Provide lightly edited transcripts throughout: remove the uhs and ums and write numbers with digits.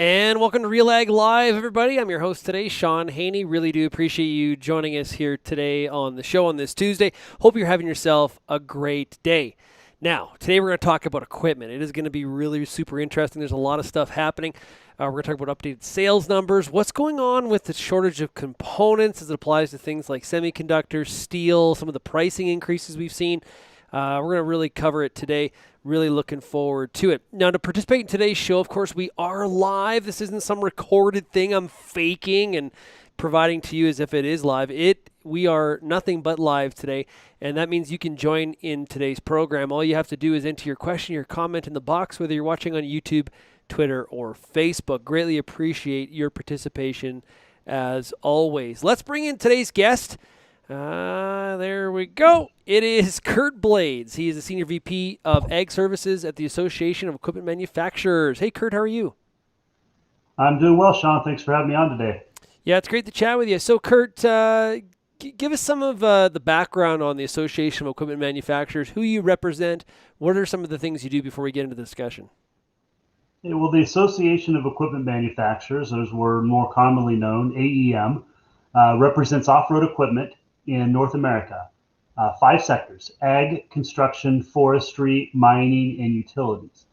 And welcome to RealAg Live, everybody. I'm your host today, Sean Haney. Really do appreciate you joining us here today on the show on this Tuesday. Hope you're having yourself a great day. Now, today we're going to talk about equipment. It is going to be really super interesting. There's a lot of stuff happening. We're going to talk about updated sales numbers, what's going on with the shortage of components as it applies to things like semiconductors, steel, some of the pricing increases we've seen. We're going to really cover it today. Really looking forward to it. Now, to participate in today's show, of course, we are live. This isn't some recorded thing I'm faking and providing to you as if it is live. We are nothing but live today, and that means you can join in today's program. All you have to do is enter your question, your comment in the box, whether you're watching on YouTube, Twitter, or Facebook. Greatly appreciate your participation as always. Let's bring in today's guest. There we go. It is Curt Blades. He is the Senior VP of Ag Services at the Association of Equipment Manufacturers. Hey, Curt, how are you? I'm doing well, Sean. Thanks for having me on today. Yeah, it's great to chat with you. So, Curt, give us some of the background on the Association of Equipment Manufacturers, who you represent, what are some of the things you do before we get into the discussion? Well, the Association of Equipment Manufacturers, as we're more commonly known, AEM, represents off-road equipment in North America. 5 sectors: ag, construction, forestry, mining, and utilities.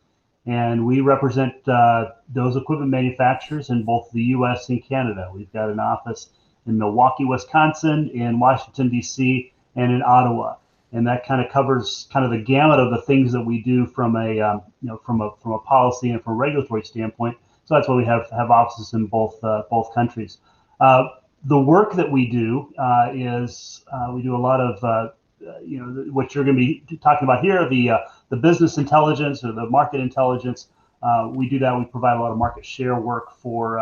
And we represent those equipment manufacturers in both the U.S. and Canada. We've got an office in Milwaukee, Wisconsin, in Washington, D.C., and in Ottawa. And that kind of covers kind of the gamut of the things that we do from a from a policy and from a regulatory standpoint. So that's why we have offices in both countries. The work that we do is we do a lot of what you're going to be talking about here, the business intelligence or the market intelligence. We do that. We provide a lot of market share work for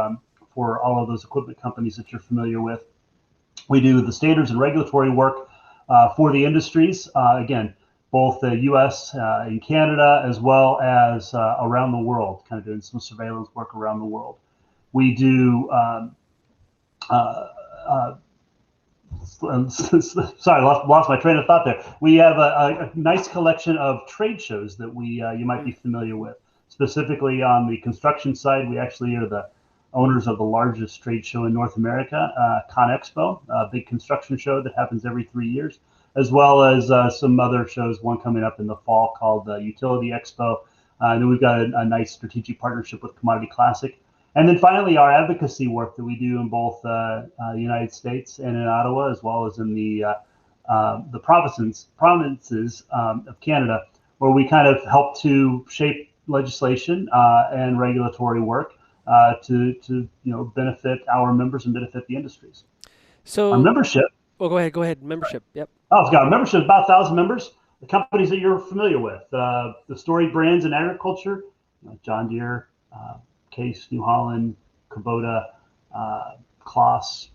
all of those equipment companies that you're familiar with. We do the standards and regulatory work for the industries, again, both the U.S. And Canada, as well as around the world, kind of doing some surveillance work around the world. We do sorry, lost my train of thought there. We have a nice collection of trade shows that you might be familiar with. Specifically on the construction side, we actually are the owners of the largest trade show in North America, ConExpo, a big construction show that happens every 3 years, as well as some other shows, one coming up in the fall called the Utility Expo. And then we've got a nice strategic partnership with Commodity Classic. And then finally, our advocacy work that we do in both the United States and in Ottawa, as well as in the provinces of Canada, where we kind of help to shape legislation and regulatory work to benefit our members and benefit the industries. So our membership. Oh, go ahead. Membership. Yep. Oh, it's got a membership of about 1,000 members. The companies that you're familiar with, the storied brands in agriculture, John Deere, Case, New Holland, Kubota, Kloss.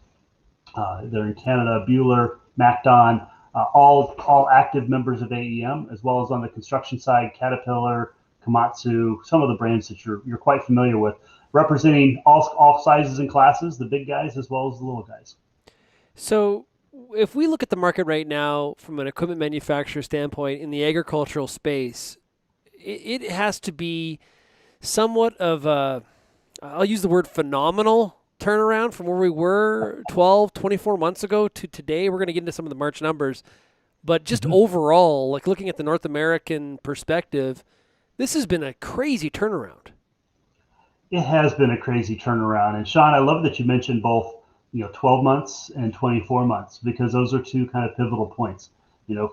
They're in Canada, Bueller, MacDon, all active members of AEM, as well as on the construction side, Caterpillar, Komatsu, some of the brands that you're quite familiar with, representing all sizes and classes, the big guys as well as the little guys. So if we look at the market right now from an equipment manufacturer standpoint in the agricultural space, it has to be somewhat of a, I'll use the word phenomenal turnaround from where we were 12, 24 months ago to today. We're going to get into some of the March numbers, but just overall, like looking at the North American perspective, this has been a crazy turnaround. It has been a crazy turnaround. And Sean, I love that you mentioned both 12 months and 24 months, because those are two kind of pivotal points. The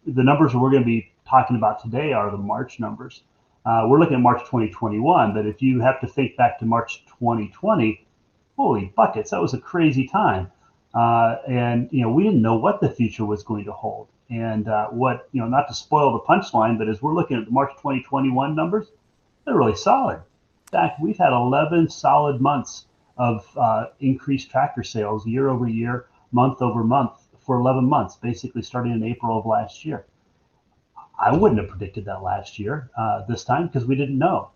numbers that we're going to be talking about today are the March numbers. We're looking at March 2021, but if you have to think back to March 2020, holy buckets, that was a crazy time. And we didn't know what the future was going to hold. And not to spoil the punchline, but as we're looking at the March 2021 numbers, they're really solid. In fact, we've had 11 solid months of increased tractor sales year over year, month over month for 11 months, basically starting in April of last year. I wouldn't have predicted that last year this time because we didn't know.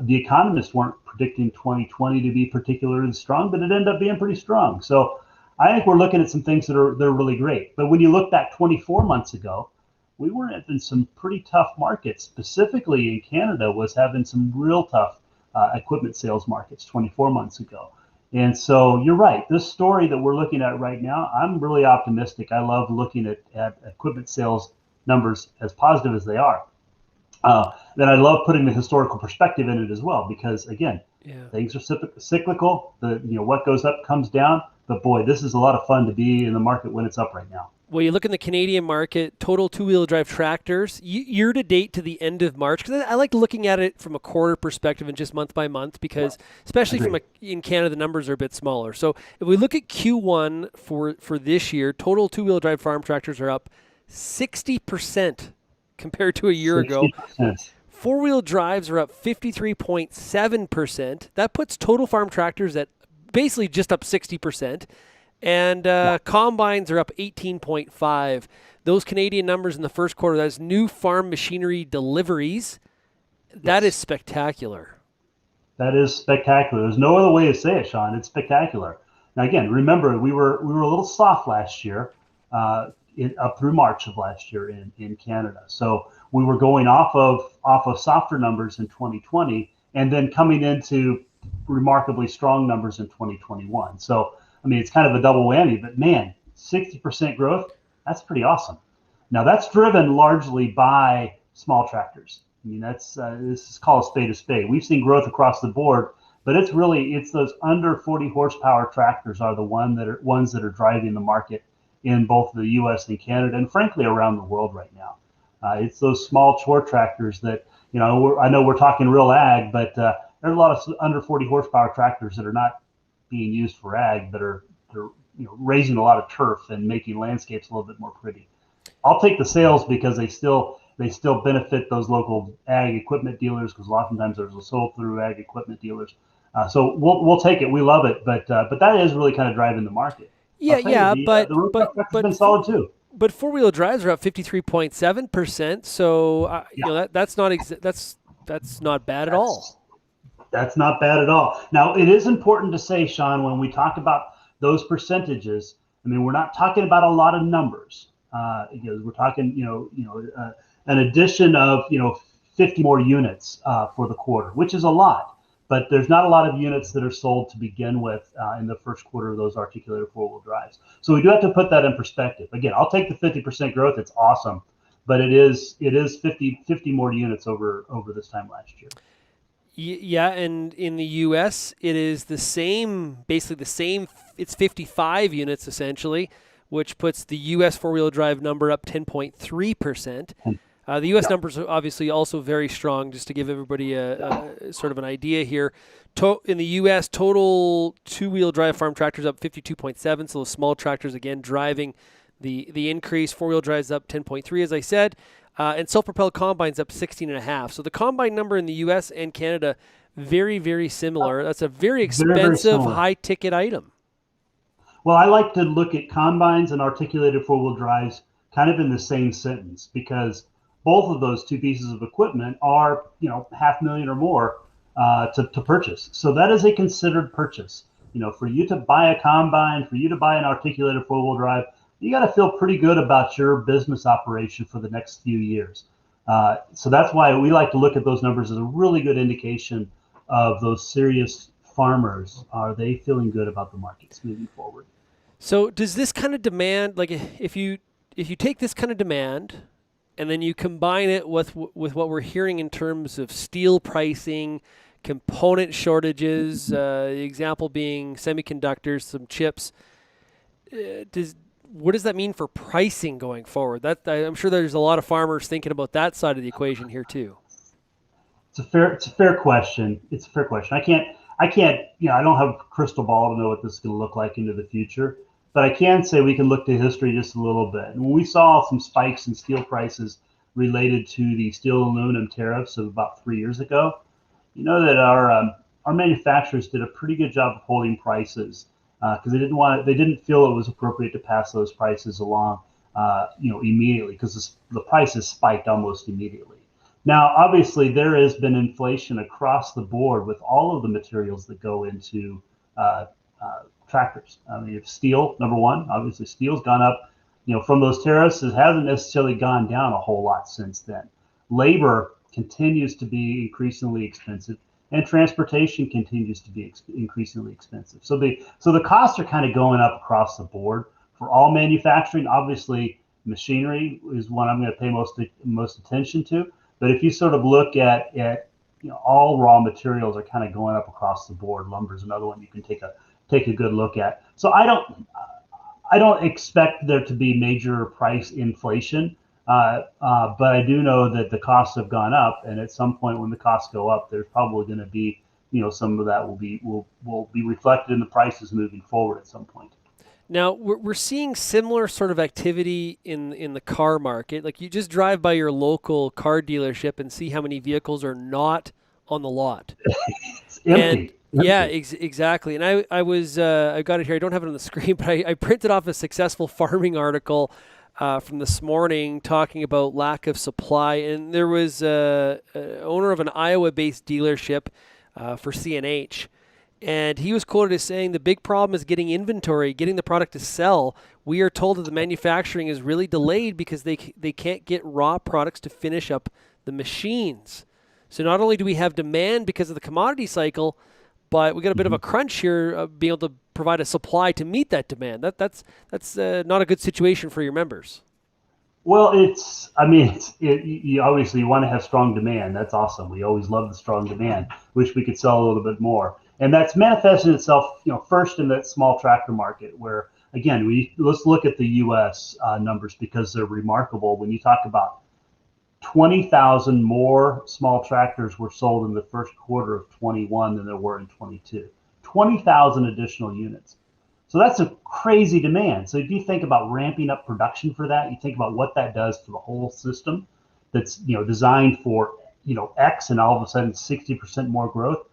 The economists weren't predicting 2020 to be particularly strong, but it ended up being pretty strong. So I think we're looking at some things they're really great. But when you look back 24 months ago, we were in some pretty tough markets. Specifically in Canada was having some real tough equipment sales markets 24 months ago. And so you're right. This story that we're looking at right now, I'm really optimistic. I love looking at equipment sales numbers as positive as they are. Then I love putting the historical perspective in it as well, because again, Yeah. things are cyclical. What goes up comes down. But boy, this is a lot of fun to be in the market when it's up right now. Well, you look in the Canadian market, total two-wheel drive tractors, year to date to the end of March, because I like looking at it from a quarter perspective and just month by month, because especially Agreed. in Canada, the numbers are a bit smaller. So if we look at Q1 for this year, total two-wheel drive farm tractors are up 60% compared to a year ago. 60%. Four-wheel drives are up 53.7%. That puts total farm tractors at basically just up 60%. And combines are up 18.5. Those Canadian numbers in the first quarter, that's new farm machinery deliveries. That is spectacular. That is spectacular. There's no other way to say it, Sean. It's spectacular. Now, again, remember we were a little soft last year, up through March of last year in Canada. So we were going off of softer numbers in 2020, and then coming into remarkably strong numbers in 2021. So I mean, it's kind of a double whammy. But man, 60% growth, that's pretty awesome. Now that's driven largely by small tractors. I mean, this is called a spade a spade. We've seen growth across the board, but it's those under 40 horsepower tractors are the ones that are driving the market in both the U.S. and Canada, and frankly around the world right now. It's those small chore tractors that I know we're talking RealAg, but there's a lot of under 40 horsepower tractors that are not being used for ag, but are raising a lot of turf and making landscapes a little bit more pretty. I'll take the sales because they still benefit those local ag equipment dealers, because oftentimes there's a sold through ag equipment dealers. So we'll take it. We love it, but that is really kind of driving the market. Yeah, The road has been solid too. But four-wheel drives are up 53.7%. So that's not bad at all. That's not bad at all. Now, it is important to say, Sean, when we talk about those percentages, I mean, we're not talking about a lot of numbers. We're talking, an addition of 50 more units for the quarter, which is a lot. But there's not a lot of units that are sold to begin with in the first quarter of those articulated four-wheel drives. So we do have to put that in perspective. Again, I'll take the 50% growth. It's awesome, but it is 50 more units over this time last year. Yeah, and in the U.S., it is basically the same. It's 55 units essentially, which puts the U.S. four-wheel drive number up 10.3%. The U.S. numbers are obviously also very strong. Just to give everybody a sort of an idea here, in the U.S., total two-wheel drive farm tractors up 52.7. So those small tractors again driving the increase. Four-wheel drives up 10.3, as I said. And self-propelled combines up 16.5. So the combine number in the U.S. and Canada, very, very similar. That's a very expensive, high-ticket item. Well, I like to look at combines and articulated four-wheel drives kind of in the same sentence, because both of those two pieces of equipment are, $500,000 or more to purchase. So that is a considered purchase. For you to buy a combine, for you to buy an articulated four-wheel drive, you got to feel pretty good about your business operation for the next few years. So that's why we like to look at those numbers as a really good indication of those serious farmers. Are they feeling good about the markets moving forward? So does this kind of demand, like if you take this kind of demand and then you combine it with what we're hearing in terms of steel pricing, component shortages, the example being semiconductors, some chips, what does that mean for pricing going forward? I'm sure there's a lot of farmers thinking about that side of the equation here too. It's a fair question. I can't, I don't have a crystal ball to know what this is going to look like into the future, but I can say we can look to history just a little bit. And when we saw some spikes in steel prices related to the steel and aluminum tariffs of about 3 years ago, that our manufacturers did a pretty good job of holding prices, because they didn't feel it was appropriate to pass those prices along, immediately, because the prices spiked almost immediately. Now, obviously, there has been inflation across the board with all of the materials that go into tractors. I mean, if steel, number one, obviously steel's gone up, from those tariffs. It hasn't necessarily gone down a whole lot since then. Labor continues to be increasingly expensive. and transportation continues to be increasingly expensive. So the costs are kind of going up across the board for all manufacturing. Obviously, machinery is one I'm going to pay most attention to. But if you sort of look at all raw materials are kind of going up across the board. Lumber is another one you can take a good look at. So I don't expect there to be major price inflation, but I do know that the costs have gone up, and at some point when the costs go up, there's probably going to be, some of that will be reflected in the prices moving forward at some point. Now we're seeing similar sort of activity in the car market. Like you just drive by your local car dealership and see how many vehicles are not on the lot. It's And empty, yeah, empty. exactly. And I got it here. I don't have it on the screen, but I printed off a successful farming article from this morning talking about lack of supply. And there was a owner of an Iowa-based dealership for CNH, and he was quoted as saying the big problem is getting inventory, getting the product to sell. We are told that the manufacturing is really delayed because they can't get raw products to finish up the machines. So not only do we have demand because of the commodity cycle, but we got a bit of a Mhm. crunch here of being able to provide a supply to meet that demand. That's not a good situation for your members. Well, I mean, you obviously want to have strong demand. That's awesome. We always love the strong demand. Wish we could sell a little bit more. And that's manifested itself, first in that small tractor market where, again, let's look at the U.S. Numbers because they're remarkable. When you talk about 20,000 more small tractors were sold in the first quarter of 21 than there were in 22. 20,000 additional units. So that's a crazy demand. So if you think about ramping up production for that, you think about what that does to the whole system that's designed for X and all of a sudden 60% more growth.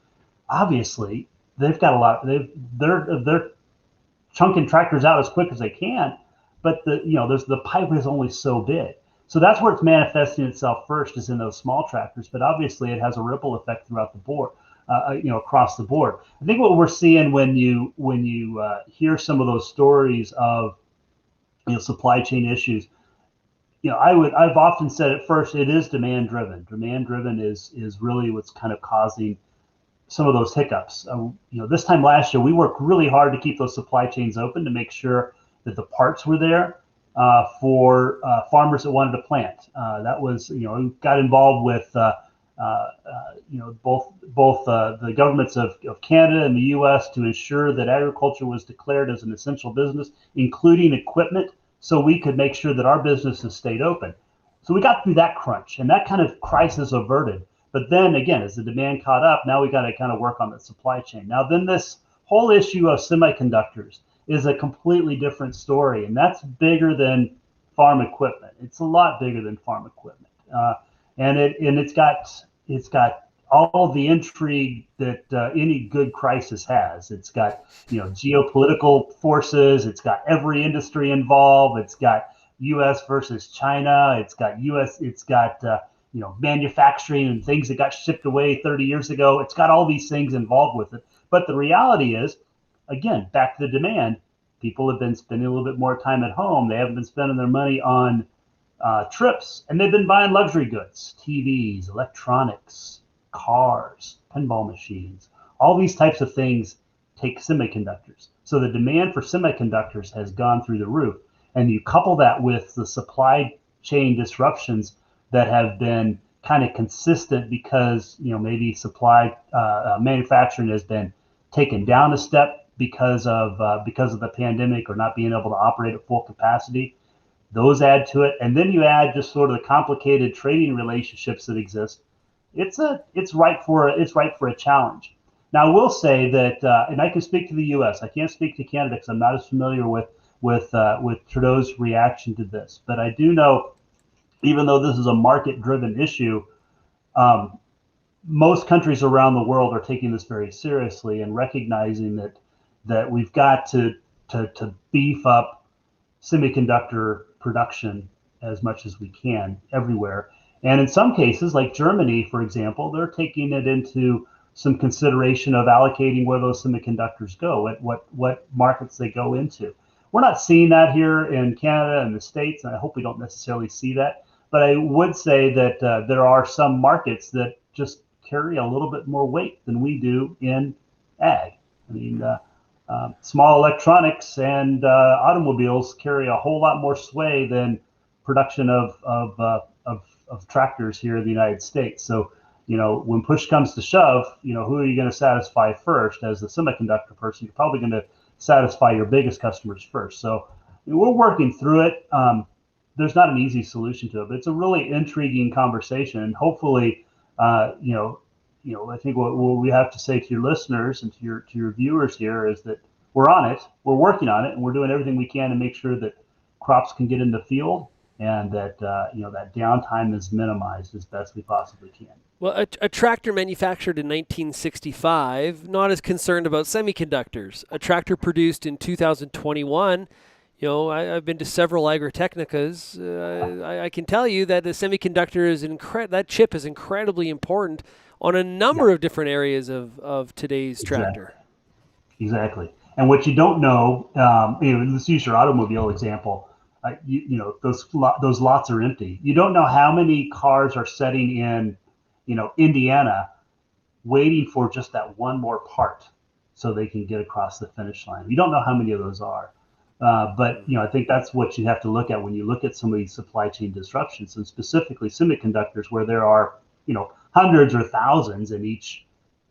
Obviously, they've got a lot. They're chunking tractors out as quick as they can, but the pipe is only so big. So that's where it's manifesting itself first is in those small tractors, but obviously it has a ripple effect throughout the board, across the board. I think what we're seeing when you hear some of those stories of supply chain issues, I've often said at first it is demand driven. Demand driven is really what's kind of causing some of those hiccups. This time last year, we worked really hard to keep those supply chains open to make sure that the parts were there for farmers that wanted to plant. That was, got involved with, both the governments of Canada and the U.S. to ensure that agriculture was declared as an essential business, including equipment, so we could make sure that our businesses stayed open. So we got through that crunch, and that kind of crisis averted. But then again, as the demand caught up, now we got to kind of work on the supply chain. Now, then this whole issue of semiconductors is a completely different story, and that's bigger than farm equipment. It's a lot bigger than farm equipment, and it's got all the intrigue that any good crisis has. It's got geopolitical forces. It's got every industry involved. It's got U.S. versus China. It's got U.S. It's got manufacturing and things that got shipped away 30 years ago. It's got all these things involved with it. But the reality is, again, back to the demand, people have been spending a little bit more time at home. They haven't been spending their money on trips, and they've been buying luxury goods, TVs, electronics, cars, pinball machines. All these types of things take semiconductors. So the demand for semiconductors has gone through the roof. And you couple that with the supply chain disruptions that have been kind of consistent because maybe supply manufacturing has been taken down a step because of the pandemic or not being able to operate at full capacity. Those add to it, and then you add just sort of the complicated trading relationships that exist. It's right for a challenge. Now I will say that, and I can speak to the U.S. I can't speak to Canada because I'm not as familiar with Trudeau's reaction to this, but I do know, even though this is a market-driven issue, um, most countries around the world are taking this very seriously and recognizing that we've got to beef up semiconductor production as much as we can everywhere. And in some cases, like Germany, for example, they're taking it into some consideration of allocating where those semiconductors go, what markets they go into. We're not seeing that here in Canada and the States, and I hope we don't necessarily see that. But I would say that there are some markets that just carry a little bit more weight than we do in ag. I mean, small electronics and automobiles carry a whole lot more sway than production of tractors here in the United States. So, when push comes to shove, who are you going to satisfy first? As the semiconductor person, you're probably going to satisfy your biggest customers first. So, we're working through it. There's not an easy solution to it, but it's a really intriguing conversation. And hopefully, I think what we have to say to your listeners and to your viewers here is that we're on it, we're working on it, and we're doing everything we can to make sure that crops can get in the field and that that downtime is minimized as best we possibly can. Well, a tractor manufactured in 1965, not as concerned about semiconductors. A tractor produced in 2021. I've been to several Agritechnicas. I can tell you that the semiconductor that chip is incredibly important on a number of different areas of today's tractor. Exactly. And what you don't know, let's use your automobile example. Those lots are empty. You don't know how many cars are sitting in, Indiana, waiting for just that one more part so they can get across the finish line. You don't know how many of those are. But I think that's what you have to look at when you look at some of these supply chain disruptions, and specifically semiconductors, where there are hundreds or thousands in each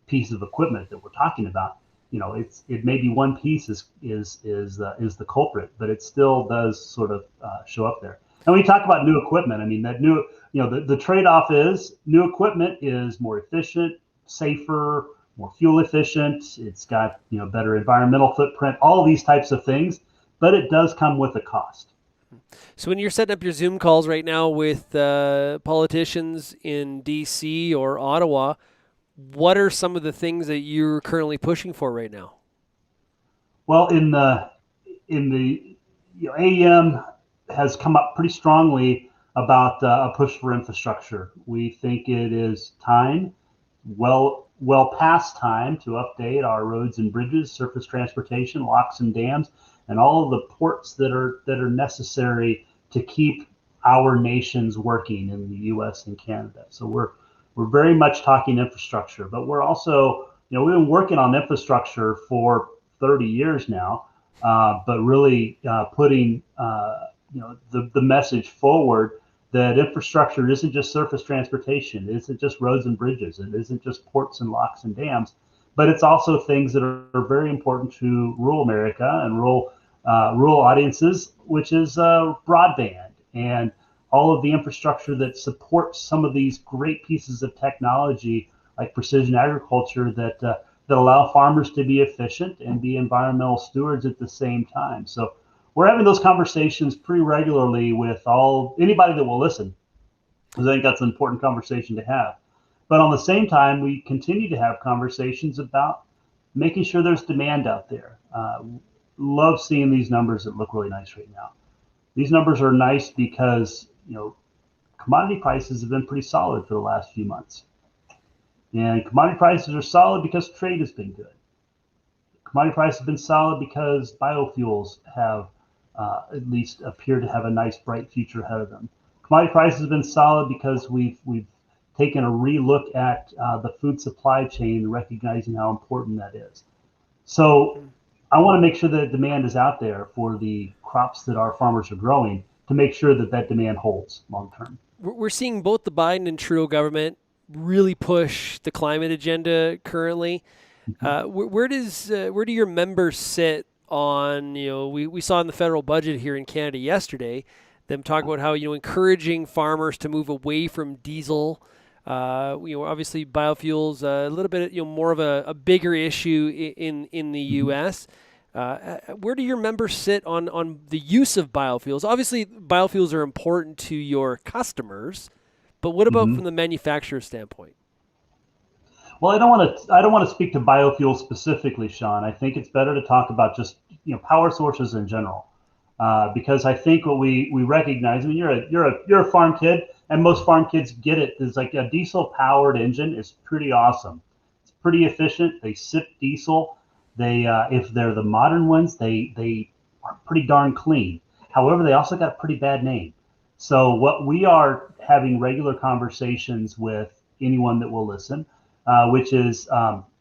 piece of equipment that we're talking about. It may be one piece is the culprit, but it still does sort of show up there. And when you talk about new equipment, I mean that the trade-off is new equipment is more efficient, safer, more fuel efficient. It's got better environmental footprint, all these types of things. But it does come with a cost. So when you're setting up your Zoom calls right now with politicians in D.C. or Ottawa, what are some of the things that you're currently pushing for right now? Well, in the AEM has come up pretty strongly about a push for infrastructure. We think it is time, well past time, to update our roads and bridges, surface transportation, locks and dams, and all of the ports that are necessary to keep our nations working in the U.S. and Canada. So we're very much talking infrastructure, but we're also, we've been working on infrastructure for 30 years now, but really putting the message forward that infrastructure isn't just surface transportation, it isn't just roads and bridges, it isn't just ports and locks and dams, but it's also things that are very important to rural America and rural audiences, which is broadband and all of the infrastructure that supports some of these great pieces of technology like precision agriculture that allow farmers to be efficient and be environmental stewards at the same time. So we're having those conversations pretty regularly with anybody that will listen, because I think that's an important conversation to have. But on the same time, we continue to have conversations about making sure there's demand out there. Love seeing these numbers that look really nice right now. These numbers are nice because commodity prices have been pretty solid for the last few months. And commodity prices are solid because trade has been good. Commodity prices have been solid because biofuels have at least appear to have a nice bright future ahead of them. Commodity prices have been solid because we've taken a relook at the food supply chain, recognizing how important that is. So I want to make sure that demand is out there for the crops that our farmers are growing, to make sure that demand holds long term. We're seeing both the Biden and Trudeau government really push the climate agenda currently. Where do your members sit on, we saw in the federal budget here in Canada yesterday, them talk about how, encouraging farmers to move away from diesel. Obviously biofuels, a little bit, more of a bigger issue in the U.S. Where do your members sit on the use of biofuels? Obviously, biofuels are important to your customers, but what about from the manufacturer standpoint? Well, I don't want to speak to biofuels specifically, Sean. I think it's better to talk about just power sources in general, because I think what we recognize. I mean, you're a farm kid, and most farm kids get it. There's like a diesel powered engine is pretty awesome. It's pretty efficient. They sip diesel. They if they're the modern ones, they are pretty darn clean. However, they also got a pretty bad name. So what we are having regular conversations with anyone that will listen which is,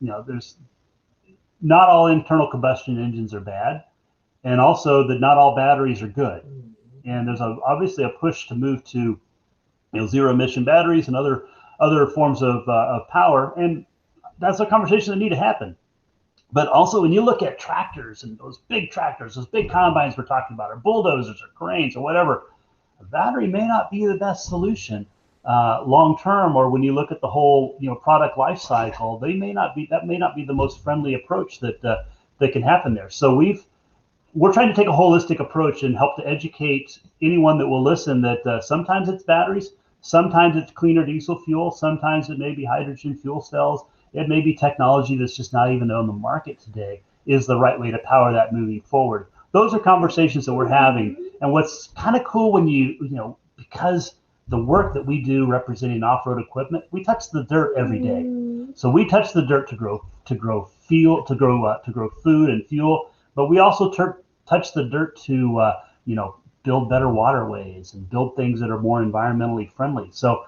there's not all internal combustion engines are bad, and also that not all batteries are good. And there's obviously a push to move to zero emission batteries and other forms of power, and that's a conversation that need to happen. But also, when you look at tractors and those big tractors, those big combines we're talking about, or bulldozers or cranes or whatever, a battery may not be the best solution long term. Or when you look at the whole product life cycle, that may not be the most friendly approach that can happen there. So we're trying to take a holistic approach and help to educate anyone that will listen that sometimes it's batteries, sometimes it's cleaner diesel fuel, sometimes it may be hydrogen fuel cells. It may be technology that's just not even on the market today is the right way to power that moving forward. Those are conversations that we're having. And what's kind of cool when because the work that we do representing off-road equipment, we touch the dirt every day. So we touch the dirt to grow food and fuel, but we also touch the dirt to build better waterways and build things that are more environmentally friendly. So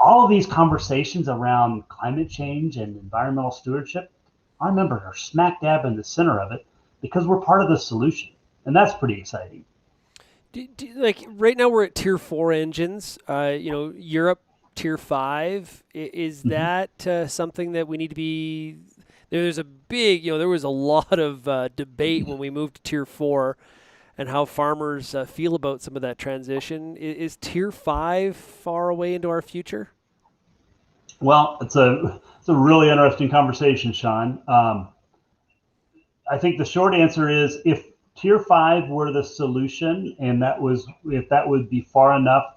all of these conversations around climate change and environmental stewardship, our members are smack dab in the center of it because we're part of the solution. And that's pretty exciting. Like right now we're at tier 4 engines, Europe tier 5. Is that something that we need to be, there's a big, there was a lot of debate when we moved to tier 4 and how farmers feel about some of that transition. Is tier 5 far away into our future? Well, it's a really interesting conversation, Sean. I think the short answer is if tier 5 were the solution, and if that would be far enough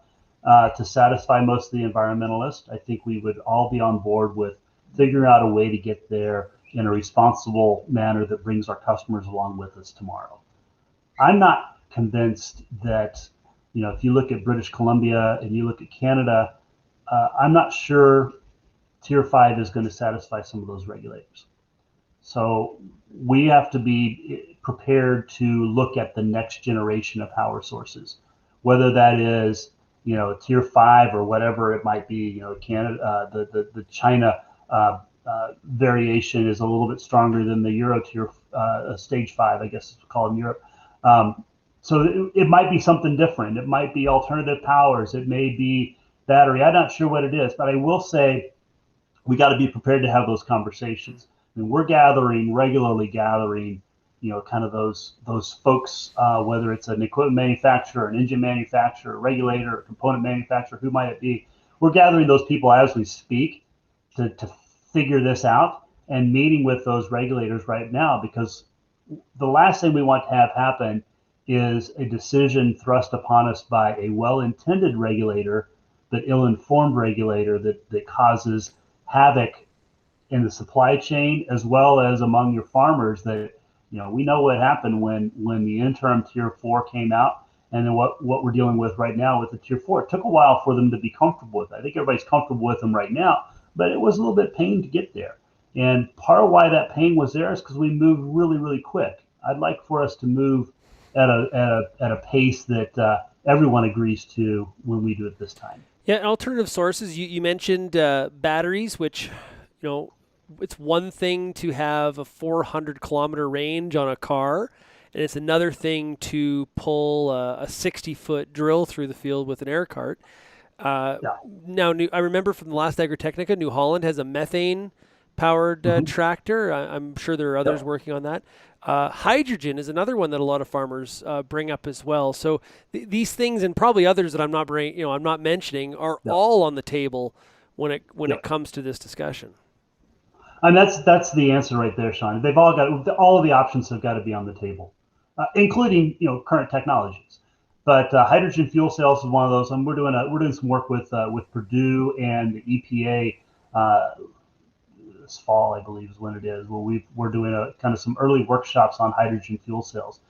to satisfy most of the environmentalists, I think we would all be on board with figuring out a way to get there in a responsible manner that brings our customers along with us tomorrow. I'm not convinced that, if you look at British Columbia and you look at Canada, I'm not sure tier 5 is going to satisfy some of those regulators. So we have to be prepared to look at the next generation of power sources, whether that is, tier 5 or whatever it might be. Canada, the China variation is a little bit stronger than the Euro tier stage 5, I guess it's called in Europe. So it might be something different. It might be alternative powers. It may be battery. I'm not sure what it is, but I will say we got to be prepared to have those conversations. I mean, we're regularly gathering, kind of those folks, whether it's an equipment manufacturer, an engine manufacturer, a regulator, a component manufacturer, who might it be? We're gathering those people as we speak to figure this out and meeting with those regulators right now, because the last thing we want to have happen is a decision thrust upon us by a well-intended regulator, but ill-informed regulator that causes havoc in the supply chain as well as among your farmers. That we know what happened when the interim tier 4 came out, and then what we're dealing with right now with the tier 4. It took a while for them to be comfortable with it. I think everybody's comfortable with them right now, but it was a little bit pain to get there. And part of why that pain was there is because we moved really, really quick. I'd like for us to move at a pace that everyone agrees to when we do it this time. Yeah, alternative sources. You mentioned batteries, which, it's one thing to have a 400-kilometer range on a car, and it's another thing to pull a 60-foot drill through the field with an air cart. Yeah. Now, I remember from the last Agritechnica, New Holland has a methane-powered tractor. I'm sure there are others working on that. Hydrogen is another one that a lot of farmers bring up as well. So these things, and probably others that I'm not mentioning, are all on the table when it comes to this discussion. And that's the answer right there, Sean. They've all of the options have got to be on the table, including current technologies. But hydrogen fuel cells is one of those, and we're doing some work with Purdue and the EPA. This fall, I believe, is when it is. Where we're doing a kind of some early workshops on hydrogen fuel cells.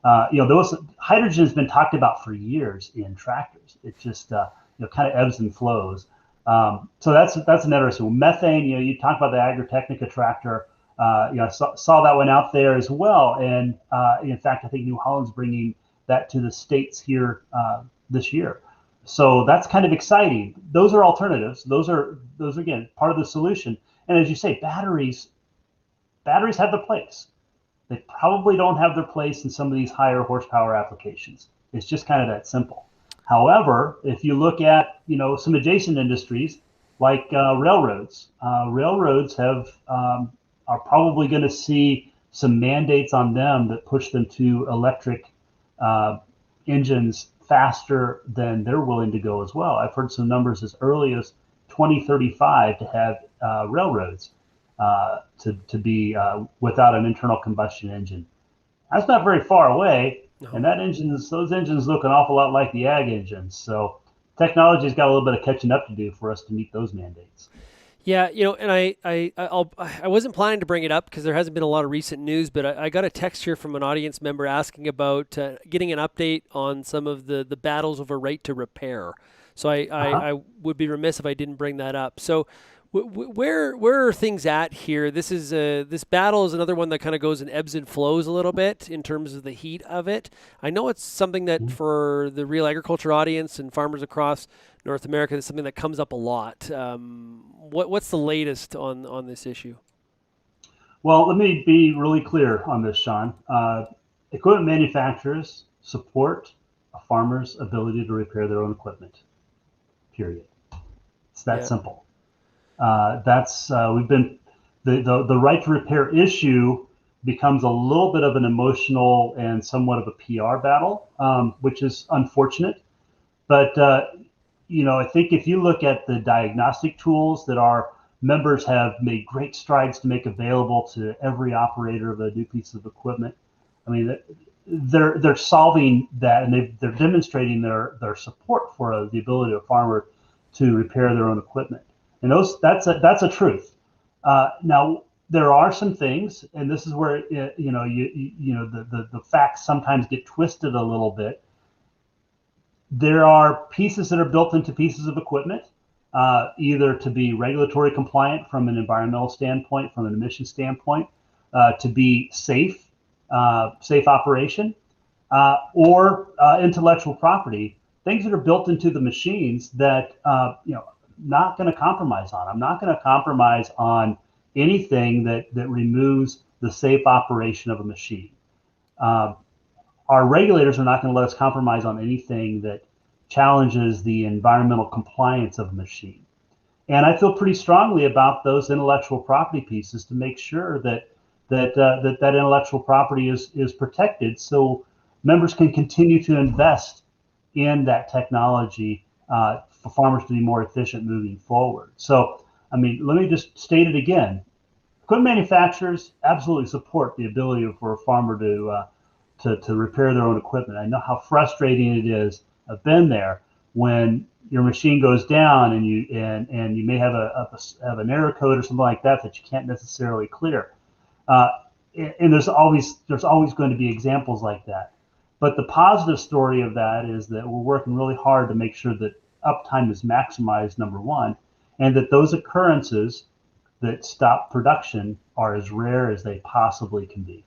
Hydrogen has been talked about for years in tractors. It just kind of ebbs and flows. So that's an interesting one. Methane. You talk about the Agritechnica tractor. I saw that one out there as well. And in fact, I think New Holland's bringing that to the States here this year. So that's kind of exciting. Those are alternatives. Those are again part of the solution. And as you say, batteries have their place. They probably don't have their place in some of these higher horsepower applications. It's just kind of that simple. However, if you look at some adjacent industries like railroads have are probably going to see some mandates on them that push them to electric uh, engines faster than they're willing to go as well. I've heard some numbers as early as 2035 to have railroads to be without an internal combustion engine. That's not very far away, and No. those engines look an awful lot like the ag engines. So technology's got a little bit of catching up to do for us to meet those mandates. Yeah, and I wasn't planning to bring it up because there hasn't been a lot of recent news, but I got a text here from an audience member asking about getting an update on some of the battles over right to repair. So Uh-huh. I would be remiss if I didn't bring that up. So where are things at here? This battle is another one that kind of goes in ebbs and flows a little bit in terms of the heat of it. I know it's something that for the real agriculture audience and farmers across North America is something that comes up a lot. What's the latest on this issue? Well, let me be really clear on this, Sean. Equipment manufacturers support a farmer's ability to repair their own equipment. Period. It's that Yeah. simple. That's we've been the right to repair issue becomes a little bit of an emotional and somewhat of a PR battle, which is unfortunate. But I think if you look at the diagnostic tools that our members have made great strides to make available to every operator of a new piece of equipment, I mean, they're solving that, and they're demonstrating their support for the ability of a farmer to repair their own equipment. And that's a truth. Now there are some things, and this is where the facts sometimes get twisted a little bit. There are pieces that are built into pieces of equipment, either to be regulatory compliant from an environmental standpoint, from an emission standpoint, to be safe operation, or intellectual property, things that are built into the machines that not going to compromise on. I'm not going to compromise on anything that removes the safe operation of a machine. Uh, our regulators are not going to let us compromise on anything that challenges the environmental compliance of a machine. And I feel pretty strongly about those intellectual property pieces to make sure that intellectual property is protected, so members can continue to invest in that technology for farmers to be more efficient moving forward. So, I mean, let me just state it again. Equipment manufacturers absolutely support the ability for a farmer to repair their own equipment. I know how frustrating it is. I've been there when your machine goes down and you may have an error code or something like that that you can't necessarily clear. Uh, and there's always going to be examples like that. But the positive story of that is that we're working really hard to make sure that uptime is maximized, number one, and that those occurrences that stop production are as rare as they possibly can be.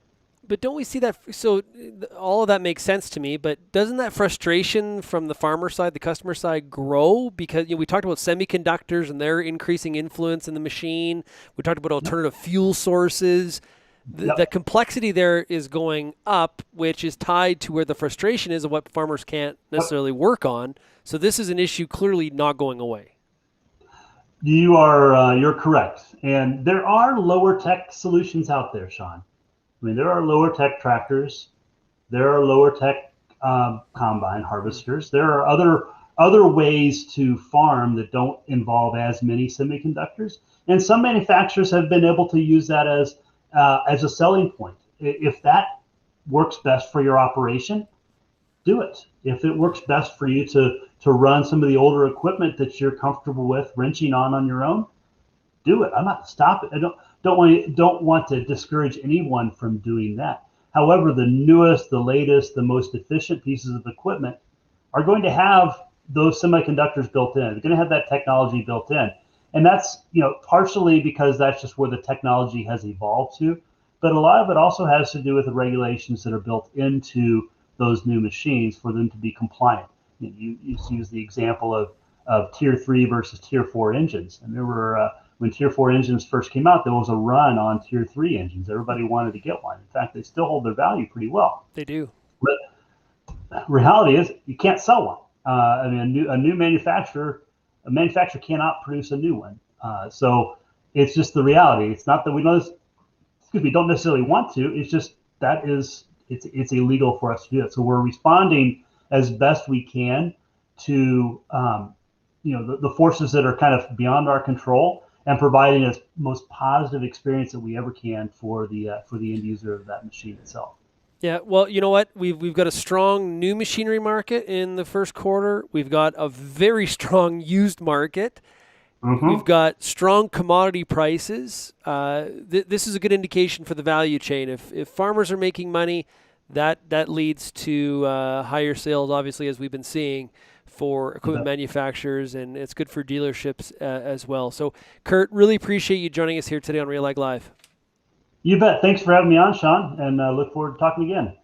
But don't we see that? So all of that makes sense to me. But doesn't that frustration from the farmer side, the customer side, grow because we talked about semiconductors and their increasing influence in the machine. We talked about Yep. alternative fuel sources. The Yep. complexity there is going up, which is tied to where the frustration is of what farmers can't Yep. necessarily work on. So this is an issue clearly not going away. You're correct, and there are lower tech solutions out there, Sean. I mean, there are lower tech tractors, there are lower tech combine Mm. harvesters. There are other ways to farm that don't involve as many semiconductors, and some manufacturers have been able to use that as a selling point. If that works best for your operation, do it. If it works best for you to run some of the older equipment that you're comfortable with wrenching on your own, do it. I'm not stop it. I don't want to discourage anyone from doing that. However, the newest, the latest, the most efficient pieces of equipment are going to have those semiconductors built in. They're going to have that technology built in, and that's partially because that's just where the technology has evolved to. But a lot of it also has to do with the regulations that are built into those new machines for them to be compliant. You use the example of Tier 3 versus Tier 4 engines. And there were, when Tier 4 engines first came out, there was a run on Tier 3 engines. Everybody wanted to get one. In fact, they still hold their value pretty well. They do. But reality is you can't sell one. I mean, a new manufacturer cannot produce a new one. So it's just the reality. It's not that we don't necessarily want to. It's just it's illegal for us to do it. So we're responding as best we can to the forces that are kind of beyond our control, and providing the most positive experience that we ever can for the end user of that machine itself. Yeah, well, you know what? We've got a strong new machinery market in the first quarter. We've got a very strong used market. Mm-hmm. We've got strong commodity prices. This is a good indication for the value chain. If farmers are making money, that leads to higher sales, obviously, as we've been seeing for equipment manufacturers, and it's good for dealerships as well. So, Curt, really appreciate you joining us here today on RealAg Live. You bet. Thanks for having me on, Sean, and look forward to talking again.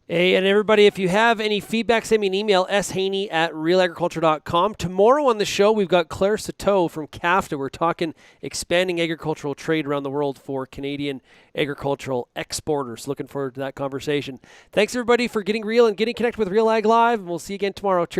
Hey, and everybody, if you have any feedback, send me an email, shaney@realagriculture.com. Tomorrow on the show, we've got Claire Sateau from CAFTA. We're talking expanding agricultural trade around the world for Canadian agricultural exporters. Looking forward to that conversation. Thanks, everybody, for getting real and getting connected with RealAg Live, and we'll see you again tomorrow. Cheers.